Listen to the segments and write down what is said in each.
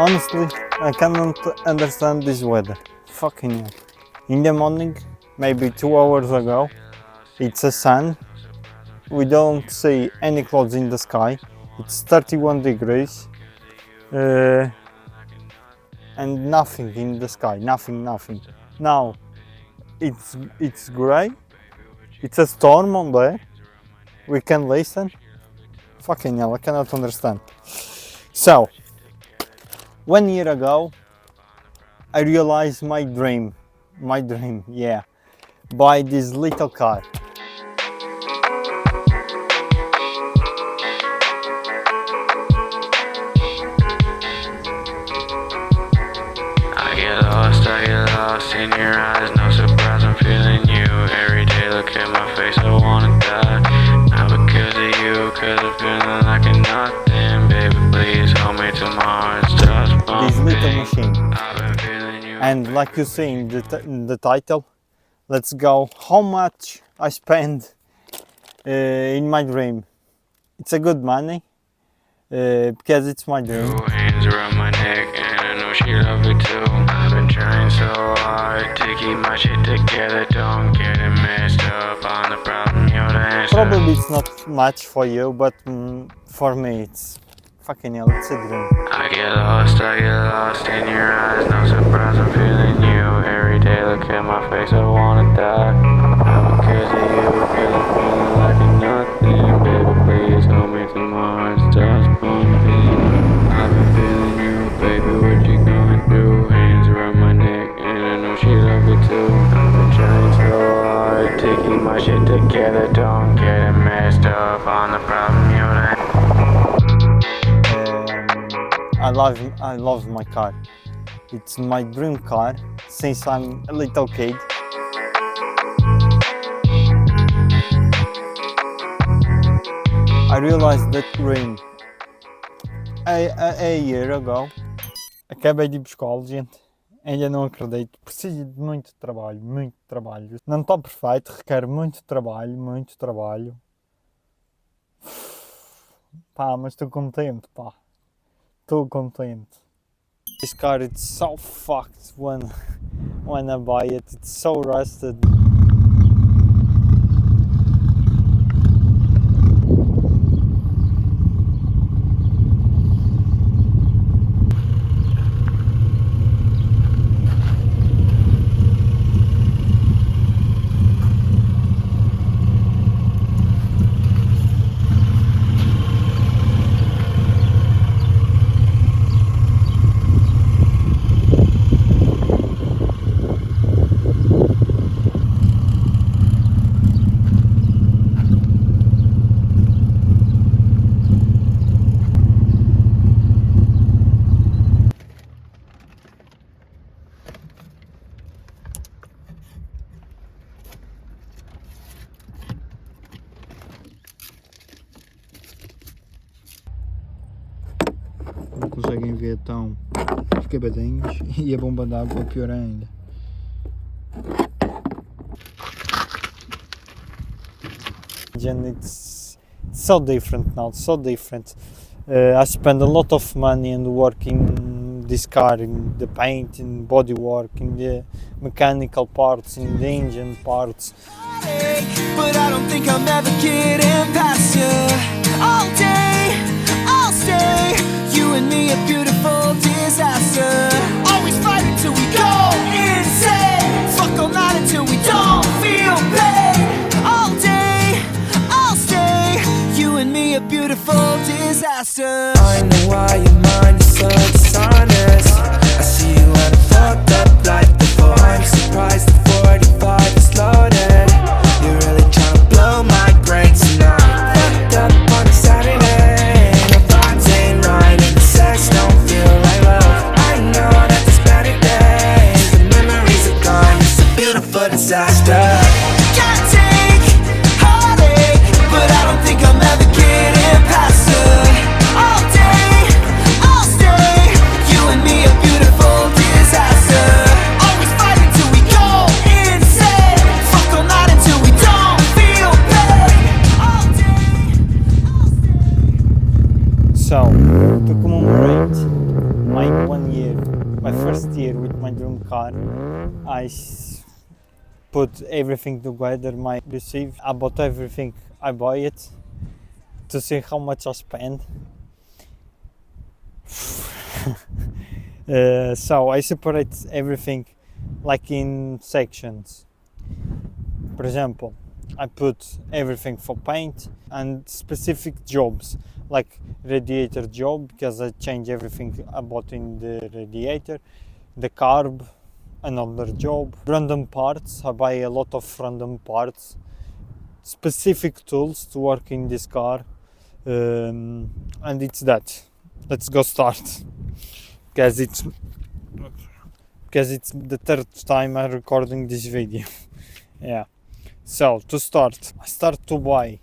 Honestly, I cannot understand this weather. Fucking hell. In the morning, maybe 2 hours ago, it's a sun. We don't see any clouds in the sky. It's 31 degrees. And nothing in the sky, nothing. Now, it's grey. It's a storm on there. We can listen. Fucking hell, I cannot understand. So, 1 year ago, I realized my dream, yeah, buy this little car. I get lost in your eyes, no surprise I'm feeling you. Every day look at my face, I wanna die. Not because of you, cause I'm feeling like a nothing. Baby, please hold me to my heart's just pumping. This little machine. I've been feeling you. And like you see in the title, let's go how much I spend in my dream. It's a good money because it's my dream. Hands around my neck and I know she love it too. I've been trying so hard to keep my shit together. Don't get it messed up on the problem, you're the answer. Probably it's not much for you, but for me it's fucking hell, it's a dream. I get lost in your eyes, no surprise I'm feeling you. Every day look at my face, I wanna die. Not because of you, cause I'm feeling like a nothing. Baby, please hold me to my heart's just pumping. I've been feeling you, baby, what you going through? Hands around my neck, and I know she love it too. I've been trying so hard to keep my shit together. Don't get it messed up on the problem, you're the I love my car. It's my dream car since I'm a little kid. I realized that dream a year ago. Acabei de ir para a escola, gente. Ainda não acredito. Preciso de muito trabalho. Não está perfeito, requer muito trabalho. Pá, mas estou contente, pá. Estou contente. This car, it's so fucked when I buy it. It's so rusted. Não conseguem ver tão escabadinhos e a bomba d'água pior ainda. And it's so different now, so different. I spend a lot of money and working this car, in the paint, in bodywork, in the mechanical parts, in the engine parts. But I don't think I'm ever getting past you. All day, I'll stay. You and me a beautiful disaster. Always fighting till we go insane. Fuck all night until we don't feel pain. All day, I'll stay. You and me a beautiful disaster. I know why your mind is so dishonest. I see you and I'm fucked up like before. I'm surprised the 45 is loaded. You're really trying to blow my brain tonight. Fucked up on a Saturday. The vibes ain't right and the sex don't feel like love. I know that there's better days. The memories are gone, it's a beautiful disaster. Can't take heartache, but I don't think I'm ever getting past her. All day, car. Put everything together, my receive. I bought everything, I buy it to see how much I spend. So I separate everything like in sections. For example, I put everything for paint and specific jobs, like radiator job, because I change everything about in the radiator, the carb, another job, random parts. I buy a lot of random parts, specific tools to work in this car, and it's that. Let's go start, because it's the third time I'm recording this video. Yeah. So to start, I start to buy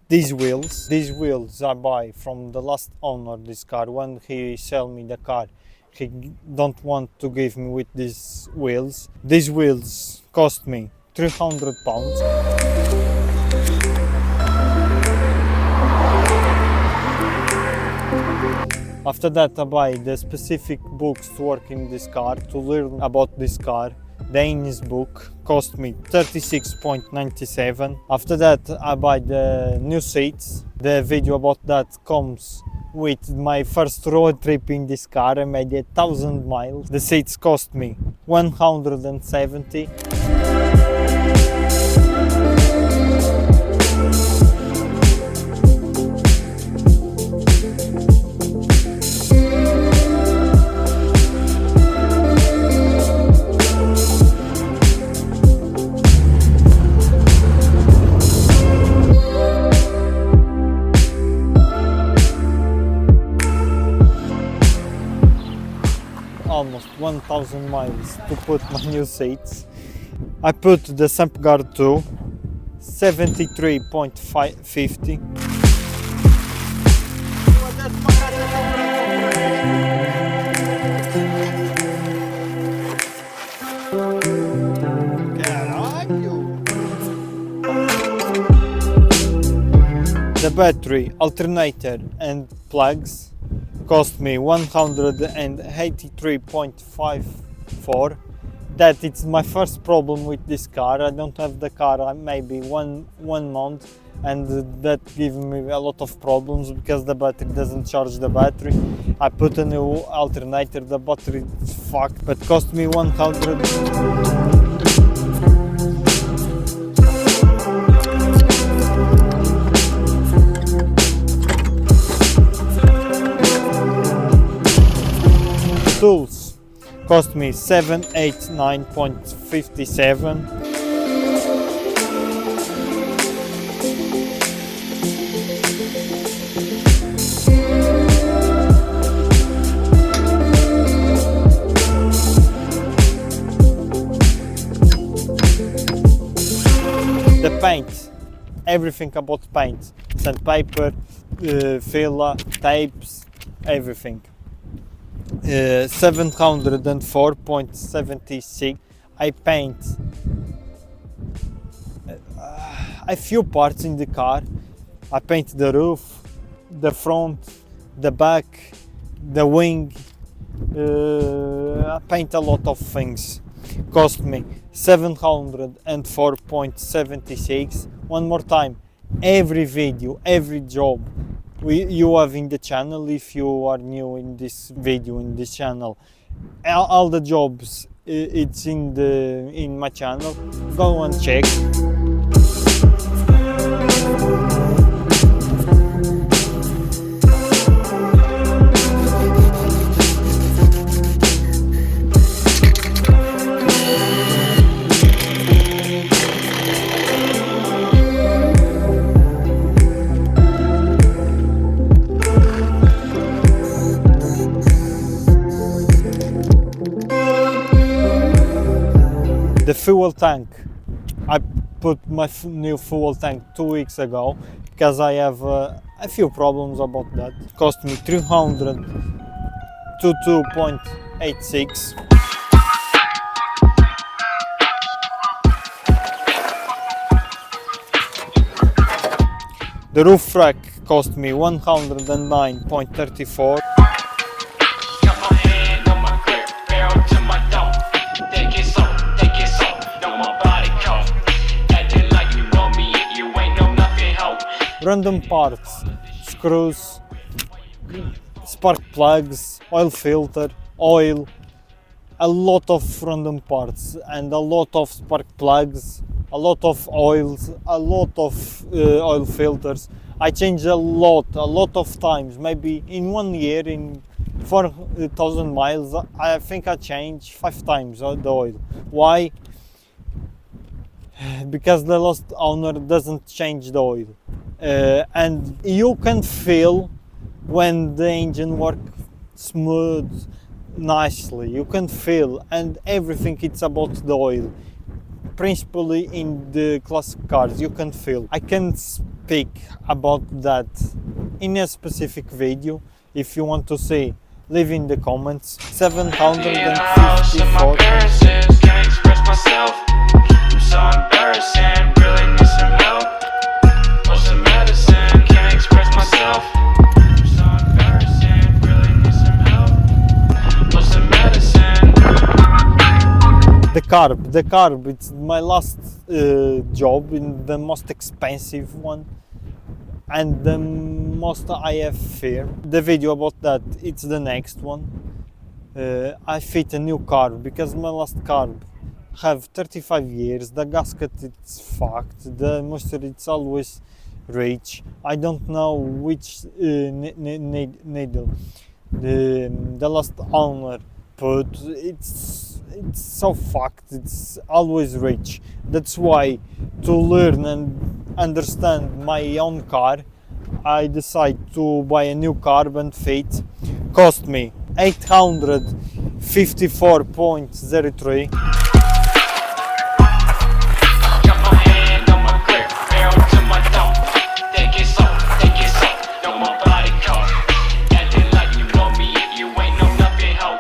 these wheels. These wheels I buy from the last owner of this car. When he sell me the car, he don't want to give me with these wheels. These wheels cost me £300. After that I buy the specific books to work in this car, to learn about this car. The English book cost me £36.97. After that I buy the new seats. The video about that comes with my first road trip in this car. I made 1,000 miles. The seats cost me 170. Almost 1,000 miles to put my new seats. I put the Sump Guard 2, 73.50. The battery, alternator and plugs cost me 183.54. That it's my first problem with this car. I don't have the car maybe one month, and that gives me a lot of problems because the battery doesn't charge the battery. I put a new alternator, the battery is fucked, but cost me 100. Tools cost me 789.57. The paint, everything about paint, sandpaper, filler, tapes, everything. 704.76. I paint a few parts in the car. I paint the roof, the front, the back, the wing. I paint a lot of things. Cost me 704.76. One more time, every video, every job you have in the channel, if you are new in this video, in this channel, all the jobs, it's in my channel. Go and check. The fuel tank, I put my new fuel tank 2 weeks ago because I have a few problems about that. It cost me 322.86. The roof rack cost me 109.34. Got my hand on my grip, barrel to my dome. They random parts, screws, spark plugs, oil filter, oil, a lot of random parts and a lot of spark plugs, a lot of oils, a lot of oil filters. I changed a lot of times, maybe in 1 year, in 4,000 miles, I think I changed 5 times the oil. Why? Because the last owner doesn't change the oil. And you can feel when the engine works smooth, nicely. You can feel, and everything it's about the oil. Principally in the classic cars, you can feel. I can speak about that in a specific video. If you want to see, leave in the comments. 754. Can't express myself. I'm so embarrassing. Really need some help. Or some medicine. Can't express myself. I'm so embarrassing. Really need some help. Or some medicine. The carb, it's my last job, in the most expensive one and the most I have fear. The video about that, it's the next one. I fit a new carb because my last carb have 35 years, the gasket it's fucked, the moisture it's always rich. I don't know which needle the last owner put. It's so fucked, it's always rich. That's why, to learn and understand my own car, I decide to buy a new carbon fit. Cost me 854.03. Got my hand on my grip, arrow to my thumb. Take it slow, know my body code. Acting like you know me, you ain't know nothing, ho.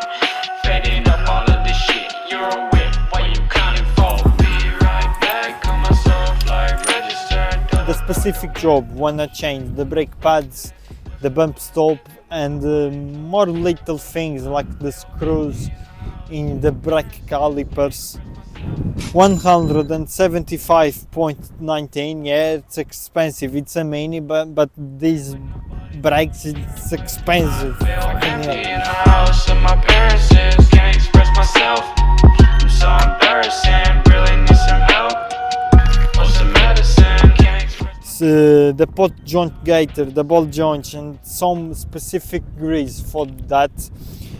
Fed up all of this shit, you're a whip, what you counting for? Be right back, on myself like registered. The specific job when I change the brake pads, the bump stop, and more little things like the screws in the brake calipers. 175.19. Yeah, it's expensive, it's a mini, but these brakes, it's expensive. Fucking hell. In a house of my parents, can't express myself. I'm so embarrassing, really need some help. Or some medicine, can't express. The pot joint gaiter, the ball joints, and some specific grease for that.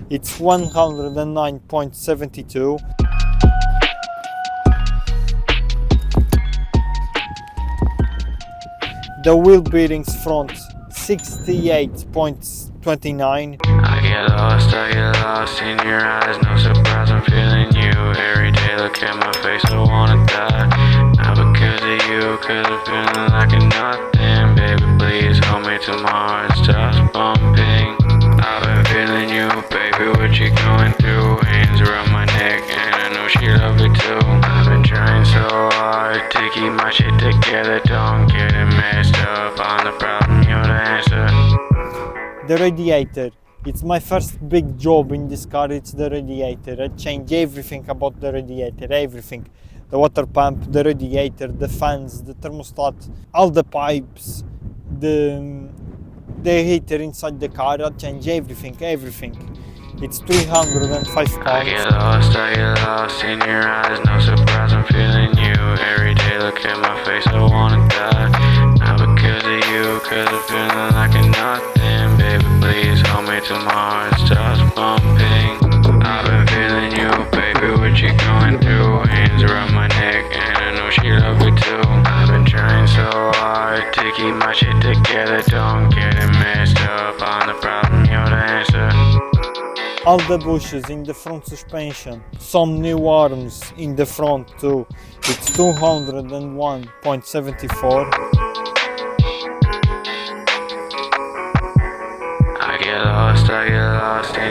It's 109.72. The wheel bearings front 68.29. I get lost in your eyes. No surprise, I'm feeling you. Every day, look at my face, I wanna die. Not because of you, cause I'm feeling like a nothing. Baby, please hold me till my heart stops pumping. I've been feeling you, baby, what you going through? Hands around my neck, and I know she love it too. I've been trying so hard to keep my shit together. Don't get it messed up, I'm the problem, you're the answer. The radiator, it's my first big job in this car. It's the radiator. I change everything about the radiator, everything. The water pump, the radiator, the fans, the thermostat, all the pipes, the heater inside the car. I change everything. It's 305 I pounds. get lost in your eyes. No surprise, I'm feeling you. Every day, look at my face, I wanna die. Not because of you, cause I'm feeling like a nothing. Baby, please hold me till my heart stops pumping. I've been feeling you, baby, what you going through? Hands around my neck, and I know she love it too. I've been trying so hard to keep my shit together. Don't get it messed up, I'm the problem, you're the answer. All the bushes in the front suspension, some new arms in the front too. It's 201.74. I get lost in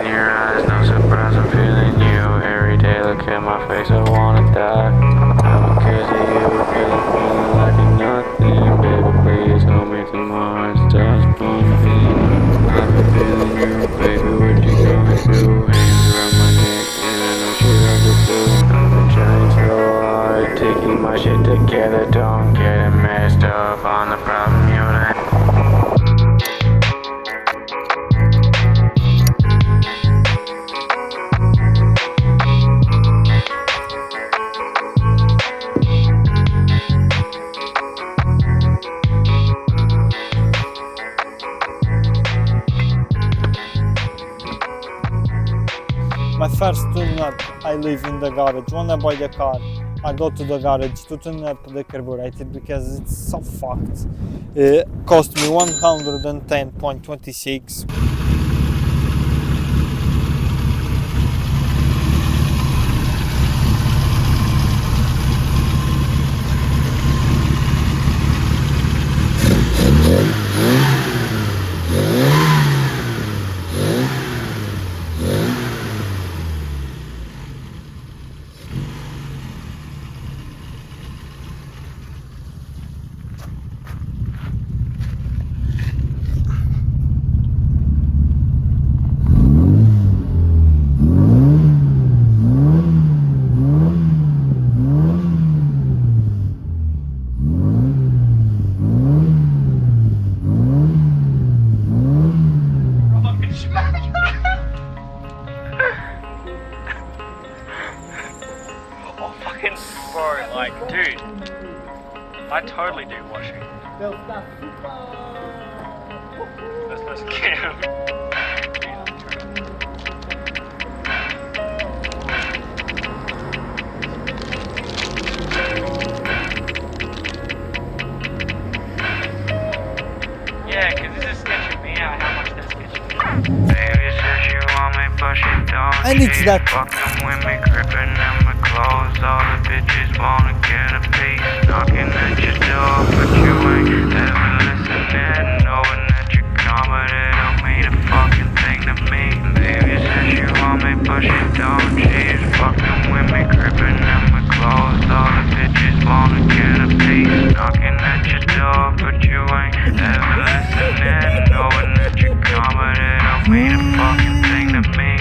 your eyes. No surprise, I'm feeling you. Every day, look at my face, I wanna die. Not because of you, cause I'm feeling like a nothing. Baby, please hold me till my heart starts pumping. I've been feeling you, baby, what you going through? Hands around my neck, and I know she loves it too. I've been trying so hard to keep my shit together. Don't get it messed up, first tune up, I leave in the garage. When I buy the car, I go to the garage to tune up the carburetor because it's so fucked. Cost me 110.26. Oh, fucking bro, like, dude, I totally do washing. That's supposed to count. Yeah, cause this is sketching me out how much they're sketching me out. Baby says you want me, but she don't. And it's that. Fucking with me, gripping in my clothes. All the bitches wanna get a piece. Knocking at your door, but you ain't ever listening. Knowing that you're gone, but it don't mean a fucking thing to me. Baby says you want me, but she don't. She's fucking with me, gripping in my clothes. All the bitches wanna get a piece. Knocking at your door, but you ain't ever listening. Knowing that you're gone, but it don't mean a fucking thing to me.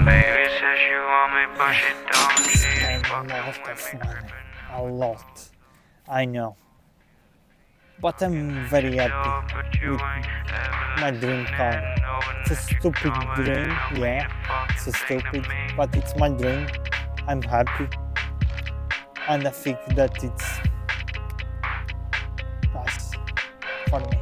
Baby says you want me, but she don't. She's fucking with me, gripping. A lot, I know. But I'm very happy with my dream car. It's a stupid dream, yeah, it's a stupid, but it's my dream. I'm happy, and I think that it's nice for me.